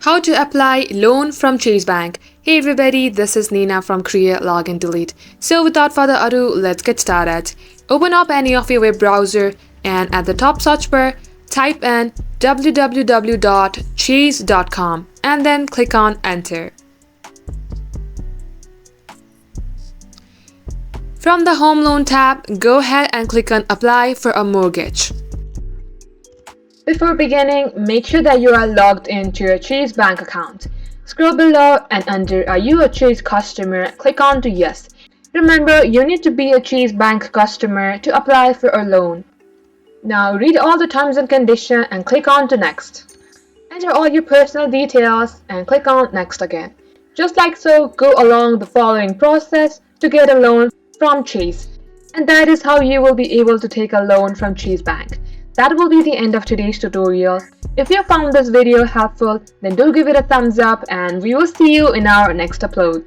How to apply loan from Chase Bank. Hey everybody, this is Nina from Create, Login, Delete. So without further ado, let's get started. Open up any of your web browser and at the top search bar, type in www.chase.com and then click on enter. From the Home Loan tab, go ahead and click on Apply for a Mortgage. Before beginning, make sure that you are logged into your Chase Bank account. Scroll below and under Are you a Chase customer? Click on to Yes. Remember, you need to be a Chase Bank customer to apply for a loan. Now read all the terms and conditions and click on to Next. Enter all your personal details and click on Next again. Just like so, go along the following process to get a loan from Chase. And that is how you will be able to take a loan from Chase Bank. That will be the end of today's tutorial. If you found this video helpful, then do give it a thumbs up and we will see you in our next upload.